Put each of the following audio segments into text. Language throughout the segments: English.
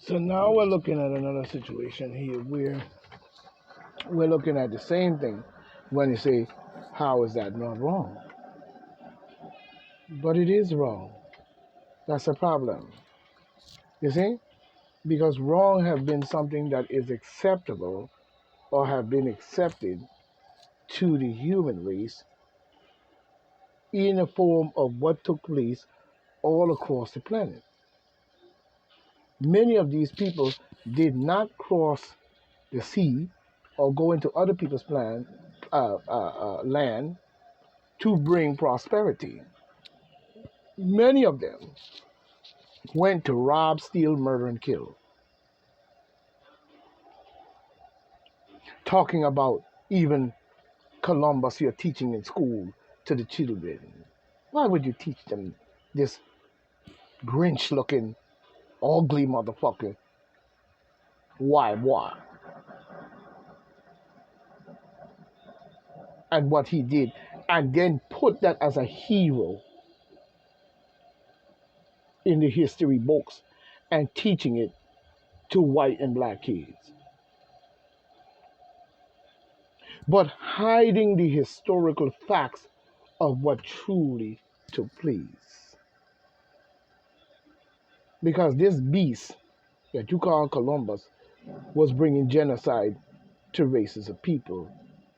So now we're looking at another situation here where we're looking at the same thing when you say, how is that not wrong? But it is wrong. That's a problem. You see? Because wrong have been something that is acceptable or have been accepted to the human race in a form of what took place all across the planet. Many of these people did not cross the sea or go into other people's land to bring prosperity. Many of them went to rob, steal, murder, and kill. Talking about even Columbus you're teaching in school to the children. Why would you teach them this Grinch looking ugly motherfucker? Why? Why? And what he did, and then put that as a hero in the history books and teaching it to white and black kids. But hiding the historical facts of what truly took place. Because this beast that you call Columbus was bringing genocide to races of people,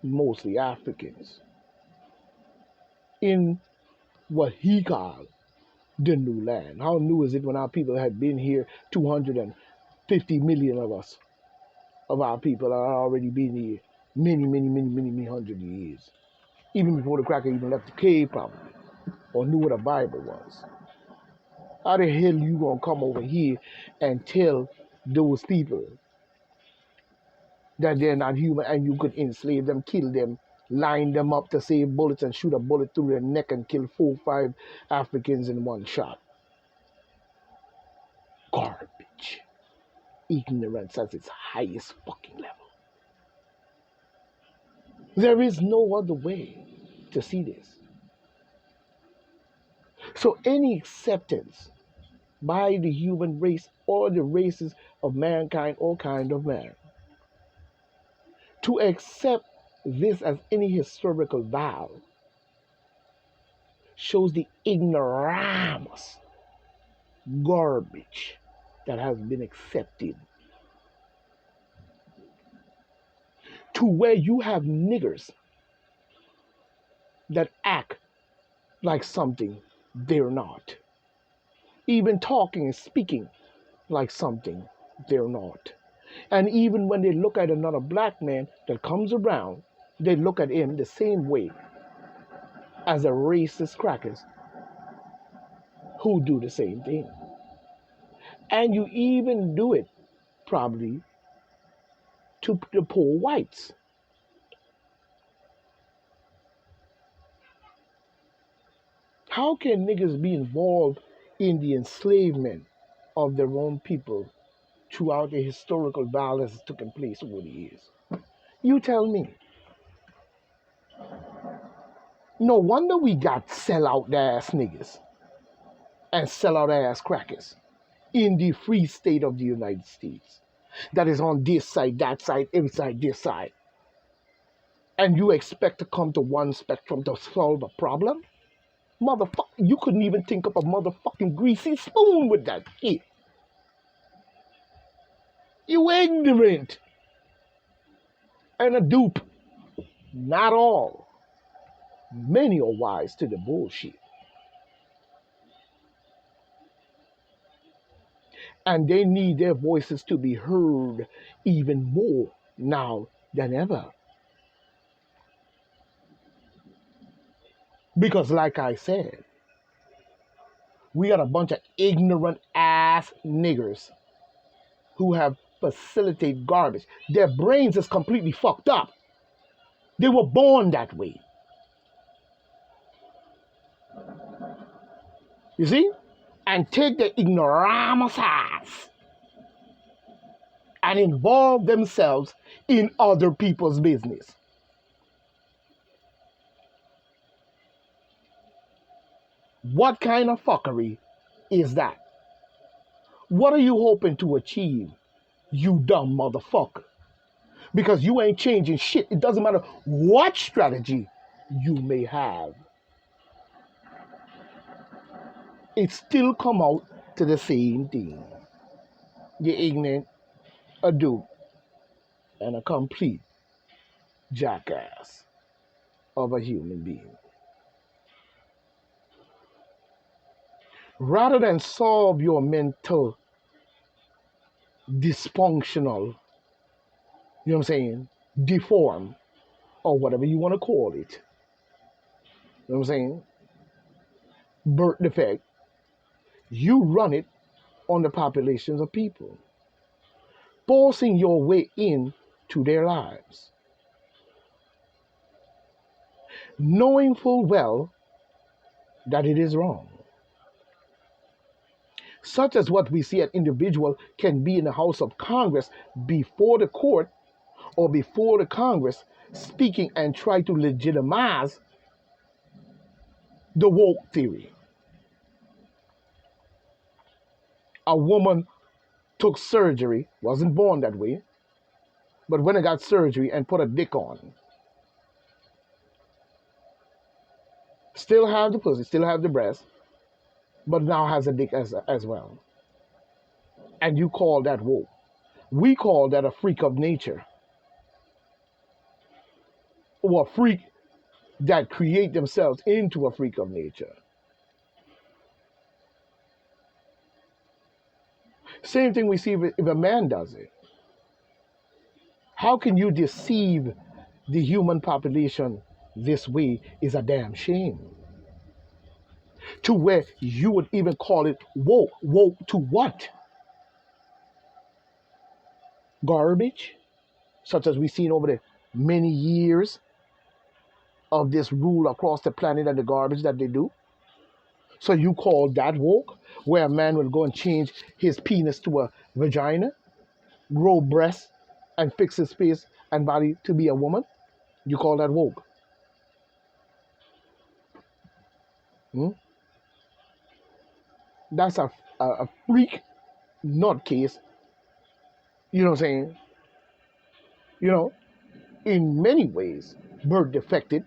mostly Africans, in what he called the new land. How new is it when our people had been here? 250 million of us, of our people, are already been here many hundred years. Even before the cracker even left the cave, probably, or knew what a Bible was. How the hell you gonna come over here and tell those people that they're not human and you could enslave them, kill them, line them up to save bullets and shoot a bullet through their neck and kill 4 or 5 Africans in one shot? Garbage. Ignorance at its highest fucking level. There is no other way to see this. So any acceptance by the human race or the races of mankind or kind of man to accept this as any historical vow shows the ignoramus garbage that has been accepted, to where you have niggers that act like something they're not, even talking and speaking like something they're not. And even when they look at another black man that comes around, they look at him the same way as the racist crackers who do the same thing. And you even do it probably to the poor whites. How can niggas be involved in the enslavement of their own people throughout the historical violence that's taken place over the years? You tell me. No wonder we got sell-out ass niggas and sell-out ass crackers in the free state of the United States. That is on this side, that side, every side, this side. And you expect to come to one spectrum to solve a problem? Motherfucker, you couldn't even think of a motherfucking greasy spoon with that shit. You ignorant and a dupe. Not all. Many are wise to the bullshit. And they need their voices to be heard even more now than ever. Because like I said, we got a bunch of ignorant ass niggers who have facilitated garbage. Their brains is completely fucked up. They were born that way. You see? And take the ignoramus ass and involve themselves in other people's business. What kind of fuckery is that? What are you hoping to achieve, you dumb motherfucker? Because you ain't changing shit. It doesn't matter what strategy you may have. It still come out to the same thing. You're ignorant, a dupe, and a complete jackass of a human being. Rather than solve your mental dysfunctional, you know what I'm saying, deform, or whatever you want to call it, you know what I'm saying, birth defect, you run it on the populations of people, forcing your way in to their lives, knowing full well that it is wrong. Such as what we see an individual can be in the House of Congress before the court or before the Congress speaking and try to legitimize the woke theory. A woman took surgery, wasn't born that way, but when it got surgery and put a dick on, still have the pussy, still have the breast, but now has a dick as well. And you call that woke. We call that a freak of nature, or a freak that create themselves into a freak of nature. Same thing we see if a man does it. How can you deceive the human population this way is a damn shame. To where you would even call it woke. Woke to what? Garbage, such as we've seen over the many years of this rule across the planet and the garbage that they do. So you call that woke, where a man will go and change his penis to a vagina, grow breasts, and fix his face and body to be a woman? You call that woke? Hmm? That's a freak nutcase, you know what I'm saying? You know, in many ways, birth defected,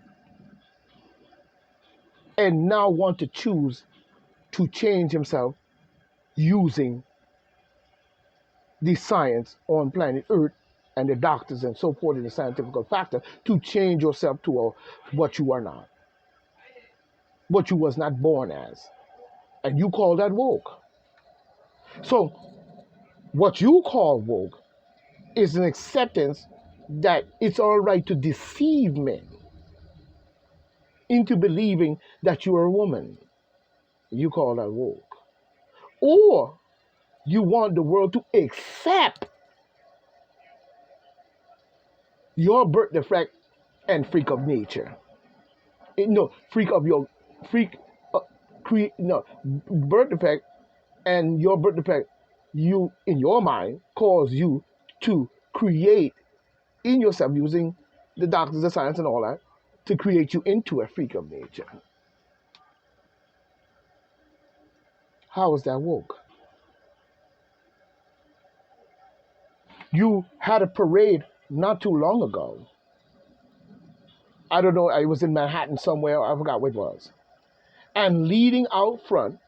and now want to choose to change himself using the science on planet Earth and the doctors and so forth in the scientific factor to change yourself to what you are not, what you was not born as. And you call that woke. So what you call woke is an acceptance that it's all right to deceive men into believing that you are a woman. You call that woke. Or you want the world to accept your birth defect and freak of nature. No, freak of your freak, no, birth defect and your birth defect, you in your mind cause you to create in yourself using the doctors, the science, and all that to create you into a freak of nature. How is that woke? You had a parade not too long ago. I don't know, I was in Manhattan somewhere, I forgot what it was. And leading out front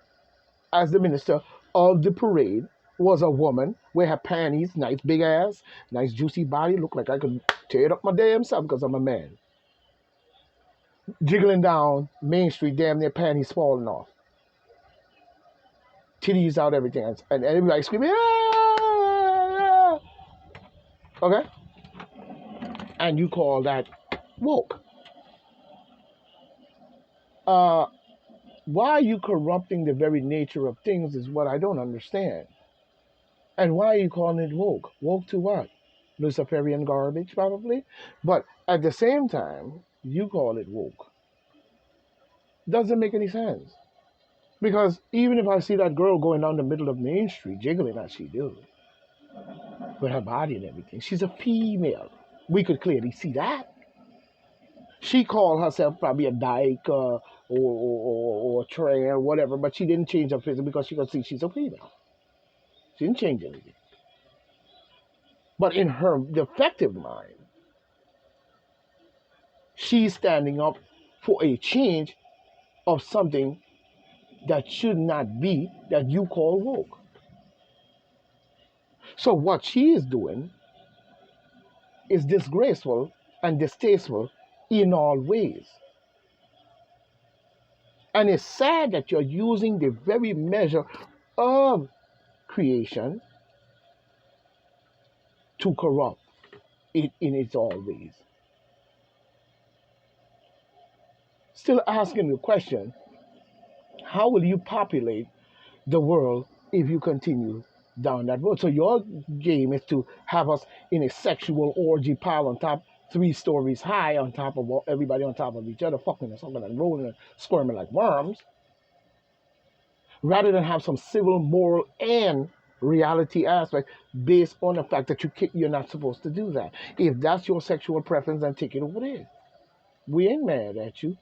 as the minister of the parade was a woman with her panties, nice big ass, nice juicy body, looked like I could tear it up my damn self because I'm a man. Jiggling down Main Street, damn near panties falling off. Titties out, everything. And everybody screaming, ah! Okay? And you call that woke. Why are you corrupting the very nature of things is what I don't understand. And why are you calling it woke? Woke to what? Luciferian garbage, probably. But at the same time, you call it woke. Doesn't make any sense. Because even if I see that girl going down the middle of Main Street, jiggling as she do, with her body and everything, she's a female. We could clearly see that. She called herself probably a dyke or a tray or whatever, but she didn't change her physique because she could see she's a female. She didn't change anything. But in her defective mind, she's standing up for a change of something that should not be that you call woke. So what she is doing is disgraceful and distasteful in all ways. And it's sad that you're using the very measure of creation to corrupt it in its all ways. Still asking the question, how will you populate the world if you continue down that road? So your game is to have us in a sexual orgy pile on top, 3 stories high, on top of everybody on top of each other, fucking and something and rolling and squirming like worms, rather than have some civil, moral, and reality aspect based on the fact that you're not supposed to do that. If that's your sexual preference, then take it over there. We ain't mad at you.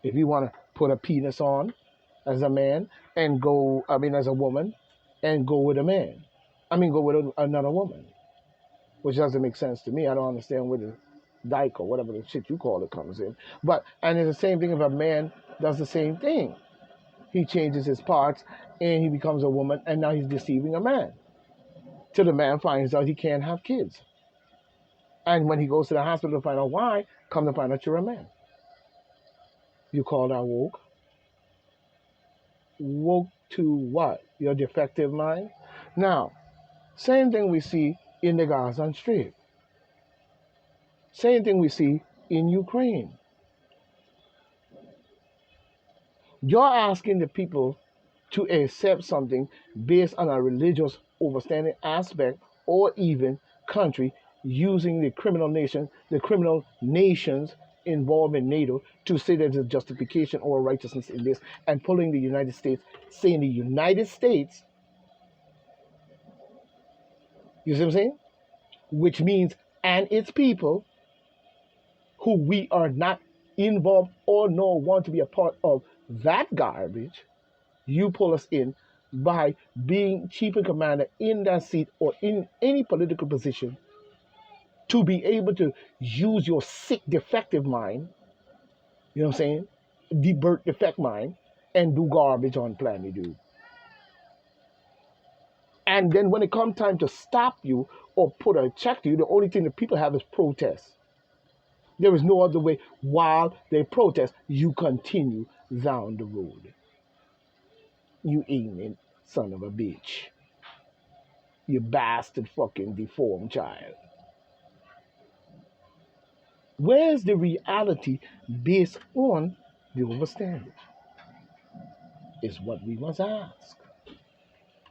If you want to put a penis on as a man and go, as a woman, and go with a man. Go with another woman, which doesn't make sense to me. I don't understand where the dyke or whatever the shit you call it comes in. And it's the same thing if a man does the same thing. He changes his parts and he becomes a woman, and now he's deceiving a man. Till the man finds out he can't have kids. And when he goes to the hospital to find out why, come to find out you're a man. You call that woke? Woke to what? Your defective mind? Now, same thing we see in the Gaza Strip. Same thing we see in Ukraine. You're asking the people to accept something based on a religious overstanding aspect or even country using the criminal nations involved in NATO to say there's a justification or righteousness in this, and pulling the United States, saying the United States, you see what I'm saying? Which means, and its people, who we are not involved or nor want to be a part of that garbage, you pull us in by being chief and commander in that seat or in any political position to be able to use your sick, defective mind, you know what I'm saying, defect mind, and do garbage on planet dude. And then when it comes time to stop you or put a check to you, the only thing that people have is protest. There is no other way. While they protest, you continue down the road. You ignorant son of a bitch. You bastard fucking deformed child. Where's the reality based on the overstanding? Is what we must ask.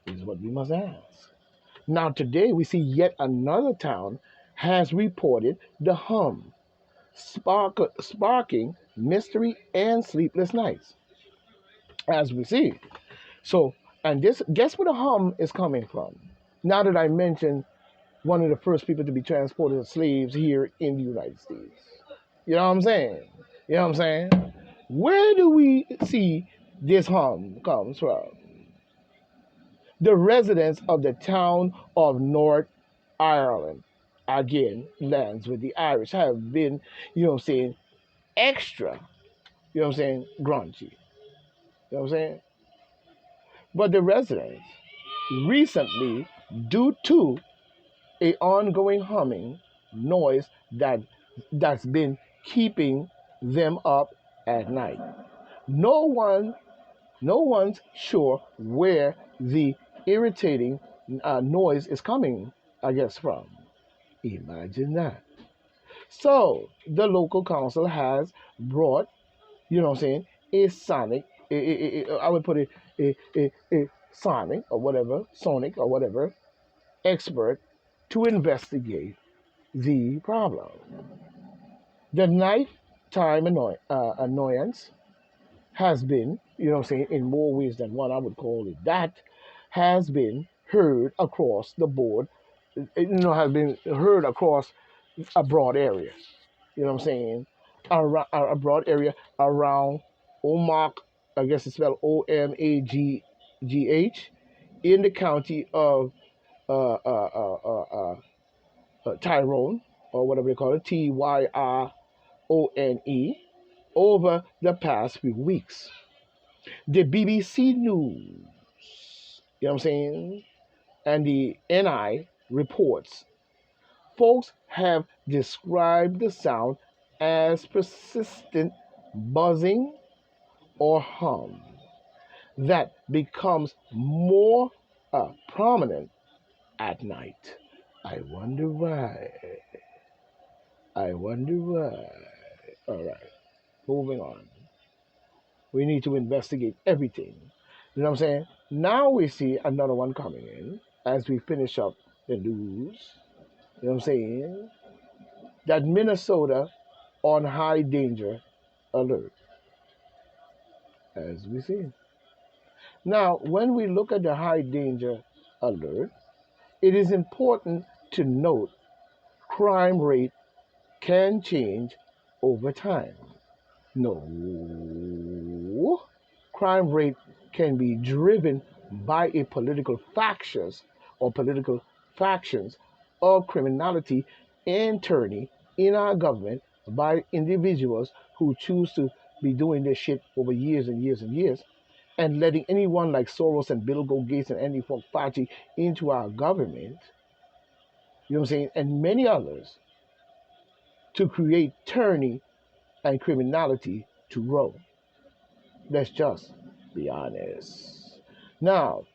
Is what we must ask. Now today we see yet another town has reported the hum, sparking mystery and sleepless nights. As we see. So, and this, guess where the hum is coming from? Now that I mentioned one of the first people to be transported as slaves here in the United States. You know what I'm saying? You know what I'm saying? Where do we see this hum comes from? The residents of the town of North Ireland, again, lands with the Irish, have been, you know what I'm saying, extra, you know what I'm saying, grungy. You know what I'm saying? But the residents recently, due to a ongoing humming noise that's been keeping them up at night. No one's sure where the irritating noise is coming, I guess, from. Imagine that. So the local council has brought, you know what I'm saying, a sonic, I would put it, a sonic or whatever, expert to investigate the problem. The nighttime annoyance has been, you know what I'm saying, in more ways than one, I would call it that, has been heard across the board, has been heard across a broad area, you know what I'm saying, a broad area around Omagh, I guess it's spelled Omaghh, in the county of Tyrone, or whatever they call it, Tyrone, over the past few weeks. The BBC News, you know what I'm saying, and the NI reports, folks have described the sound as persistent buzzing or hum that becomes more prominent at night. I wonder why. I wonder why. All right, moving on. We need to investigate everything. You know what I'm saying? Now we see another one coming in as we finish up the news. You know what I'm saying? That Minnesota on high danger alert, as we see. Now, when we look at the high danger alert, it is important to note crime rate can change over time. No, crime rate can be driven by a political factions or political factions of criminality and tyranny in our government by individuals who choose to be doing this shit over years and years and years and letting anyone like Soros and Bill Gates and Andy Fauci into our government, you know what I'm saying, and many others to create tyranny and criminality to grow. Let's just be honest. Now,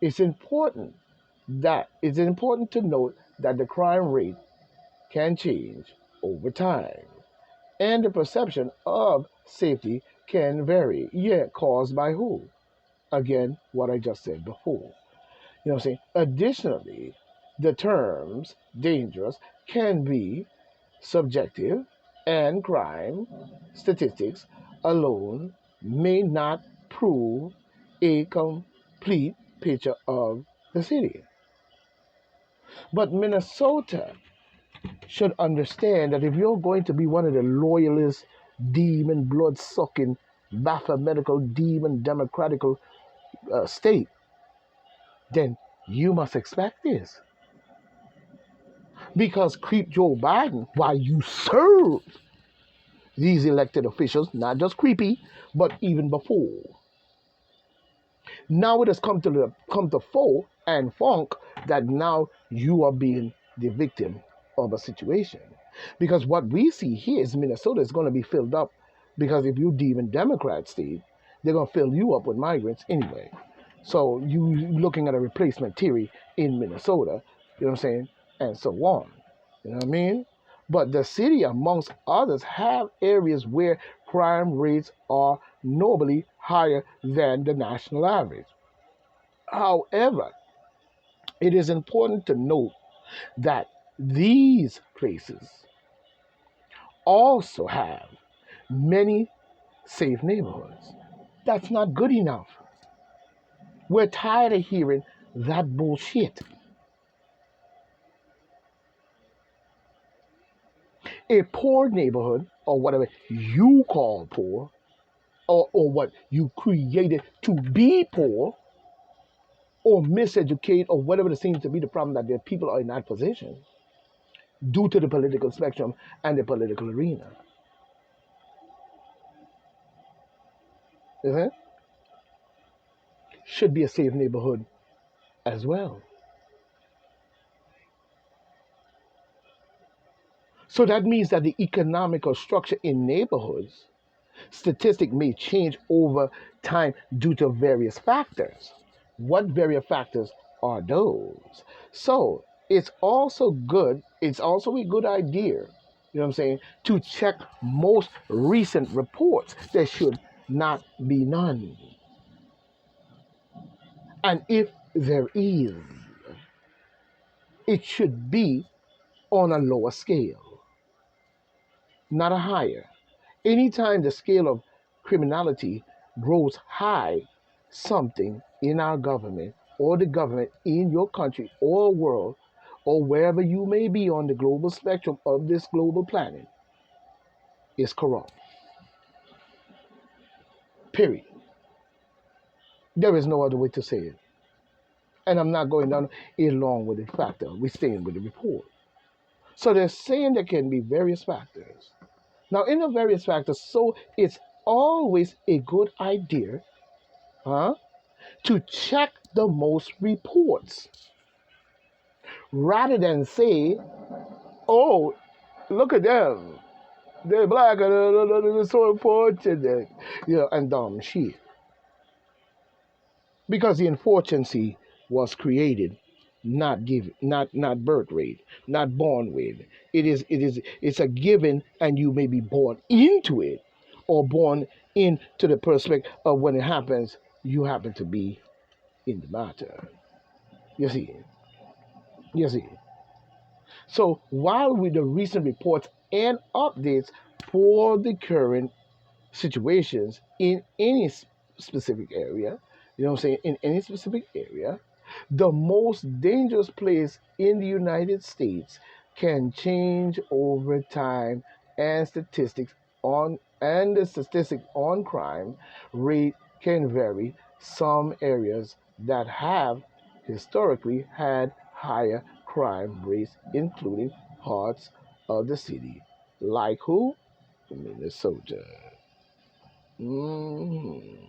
it's important to note that the crime rate can change over time, and the perception of safety can vary. Yeah, caused by who? Again, what I just said before. You know what I'm saying? Additionally, the terms dangerous can be subjective, and crime statistics alone may not prove a complete picture of the city. But Minnesota should understand that if you're going to be one of the loyalist, demon, blood sucking, mathematical, demon, democratical state, then you must expect this. Because creep Joe Biden, while you serve these elected officials, not just creepy, but even before. Now it has come to full and funk that now you are being the victim of a situation. Because what we see here is Minnesota is going to be filled up because if you demon Democrat state, they're going to fill you up with migrants anyway. So you looking at a replacement theory in Minnesota, you know what I'm saying, and so on. You know what I mean? But the city, amongst others, have areas where crime rates are notably higher than the national average. However, it is important to note that these places also have many safe neighborhoods. That's not good enough. We're tired of hearing that bullshit. A poor neighborhood, or whatever you call poor, or what you created to be poor, or miseducate, or whatever it seems to be the problem that the people are in that position due to the political spectrum and the political arena. Uh-huh. Should be a safe neighborhood as well. So that means that the economical structure in neighborhoods, statistic may change over time due to various factors. What various factors are those? So it's also a good idea, you know what I'm saying, to check most recent reports. There should not be none. And if there is, it should be on a lower scale, not a higher. Anytime the scale of criminality grows high, something in our government or the government in your country or world or wherever you may be on the global spectrum of this global planet is corrupt. Period. There is no other way to say it. And I'm not going down along with the factor. We're staying with the report. So they're saying there can be various factors. Now, in the various factors, so it's always a good idea, huh, to check the most reports rather than say, oh, look at them. They're black and they're so unfortunate, and dumb shit. Because the unfortunate was created, not birth rate, not born with. It's a given, and you may be born into it, or born into the perspective of when it happens, you happen to be in the matter. You see, you see. So while with the recent reports and updates for the current situations in any specific area, what I'm saying, in any specific area, the most dangerous place in the United States can change over time, and the statistics on crime rate can vary. Some areas that have historically had higher crime rates, including parts of the city, like who? Minnesota. Mhm.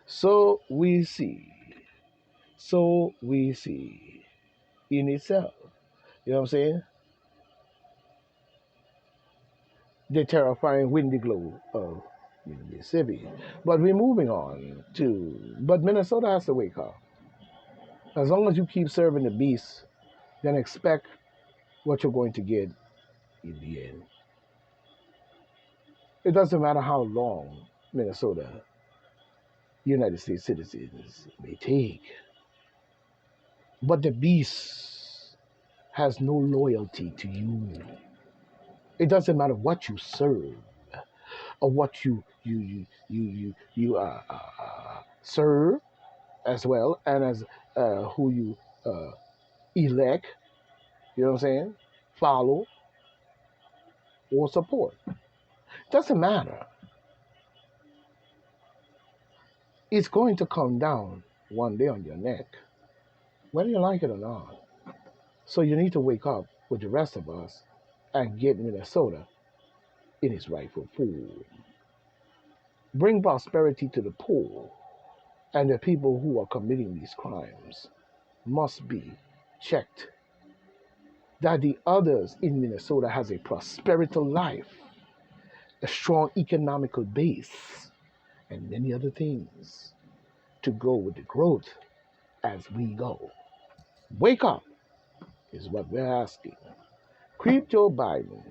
So we see. So we see in itself. You know what I'm saying? The terrifying windy glow of Mississippi. But we're moving on but Minnesota has to wake up. As long as you keep serving the beast, then expect what you're going to get in the end. It doesn't matter how long Minnesota, United States citizens may take. But the beast has no loyalty to you. It doesn't matter what you serve or what you serve as well, and as who you elect. You know what I'm saying? Follow or support. Doesn't matter. It's going to come down one day on your neck, whether you like it or not. So you need to wake up with the rest of us and get Minnesota in its rightful form. Bring prosperity to the poor, and the people who are committing these crimes must be checked. That the others in Minnesota has a prosperity life, a strong economical base, and many other things to go with the growth as we go. Wake up is what we're asking. Creep Joe Biden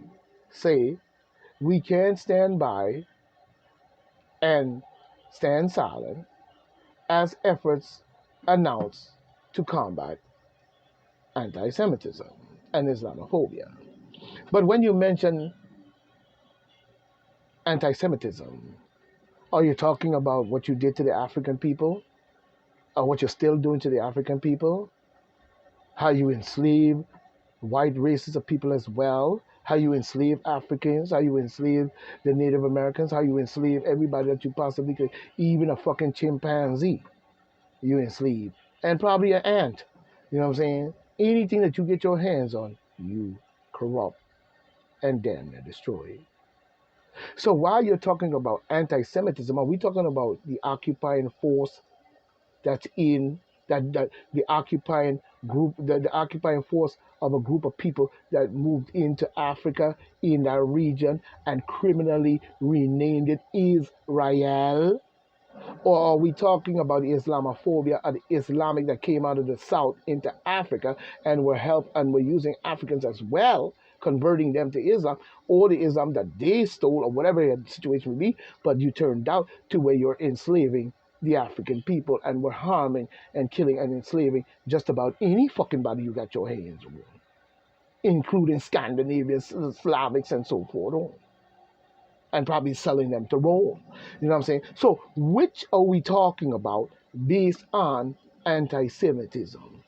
say we can't stand by and stand silent as efforts announced to combat anti-Semitism and Islamophobia. But when you mention anti-Semitism, are you talking about what you did to the African people? Or what you're still doing to the African people? How you enslave white races of people as well? How you enslave Africans? How you enslave the Native Americans? How you enslave everybody that you possibly could? Even a fucking chimpanzee you enslave. And probably an ant. You know what I'm saying? Anything that you get your hands on, you corrupt and damn near destroy. So while you're talking about anti-Semitism, are we talking about the occupying force that's in that the occupying group, the occupying force of a group of people that moved into Africa in that region and criminally renamed it Israel? Or are we talking about the Islamophobia or the Islamic that came out of the South into Africa and were using Africans as well, converting them to Islam, or the Islam that they stole, or whatever the situation would be, but you turned out to where you're enslaving the African people and were harming and killing and enslaving just about any fucking body you got your hands on, including Scandinavians, Slavics, and so forth on, and probably selling them to Rome. You know what I'm saying? So which are we talking about based on anti-Semitism?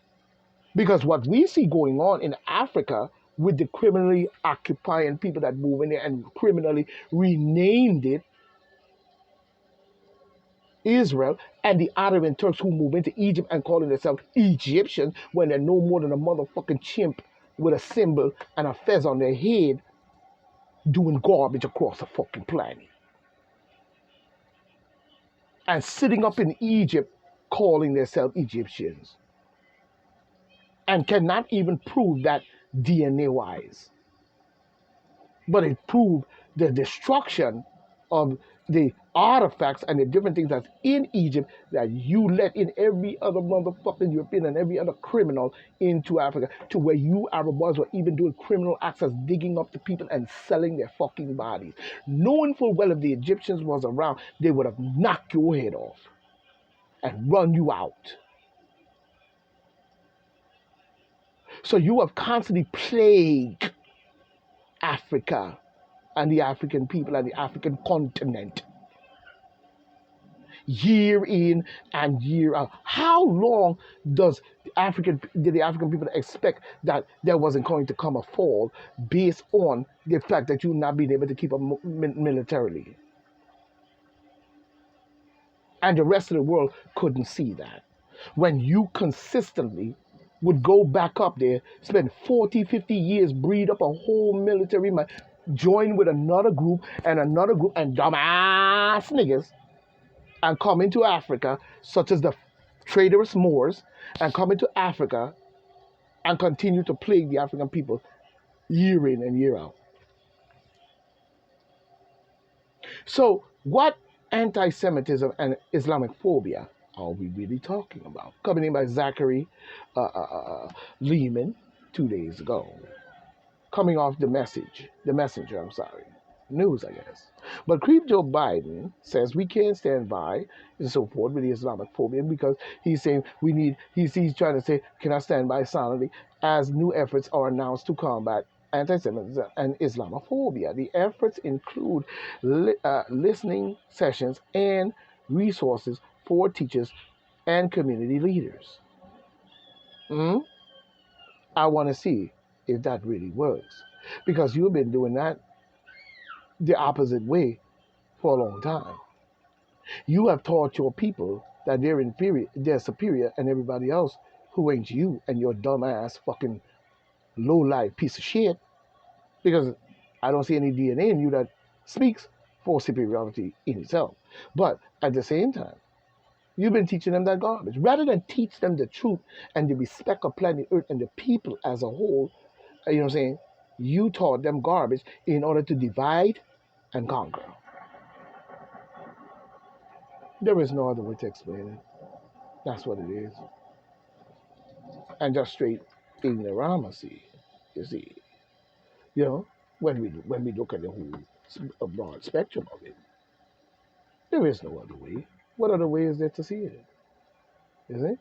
Because what we see going on in Africa with the criminally occupying people that move in there and criminally renamed it Israel and the Ottoman Turks who move into Egypt and calling themselves Egyptians when they're no more than a motherfucking chimp with a symbol and a fez on their head doing garbage across the fucking planet. And sitting up in Egypt calling themselves Egyptians and cannot even prove that DNA wise. But it proved the destruction of the artifacts and the different things that's in Egypt that you let in every other motherfucking European and every other criminal into Africa, to where you Arab boys were even doing criminal acts as digging up the people and selling their fucking bodies. Knowing full well if the Egyptians was around, they would have knocked your head off and run you out. So you have constantly plagued Africa and the African people and the African continent year in and year out. How long did the African people expect that there wasn't going to come a fall based on the fact that you not being able to keep up militarily? And the rest of the world couldn't see that. When you consistently would go back up there, spend 40, 50 years, breed up a whole military, join with another group and dumbass niggas, and come into Africa, such as the traitorous Moors, and come into Africa and continue to plague the African people year in and year out. So, what anti-Semitism and Islamic phobia are we really talking about? Coming in by Zachary Lehman 2 days ago. Coming off the messenger, news, I guess. But Creep Joe Biden says we can't stand by and so forth with the Islamic phobia because he's saying he's trying to say, can I stand by silently as new efforts are announced to combat anti-Semitism and Islamophobia. The efforts include listening sessions and resources for teachers and community leaders. I want to see if that really works, because you've been doing that the opposite way for a long time. You have taught your people that they're superior, and everybody else who ain't you and your dumbass fucking low-life piece of shit, because I don't see any DNA in you that speaks for superiority in itself. But at the same time, you've been teaching them that garbage. Rather than teach them the truth and the respect of planet Earth and the people as a whole, you know what I'm saying? You taught them garbage in order to divide and conquer. There is no other way to explain it. That's what it is. And just straight ignoramucy, you see. You know, when we look at the whole broad spectrum of it, there is no other way. What other way is there to see it? Is it?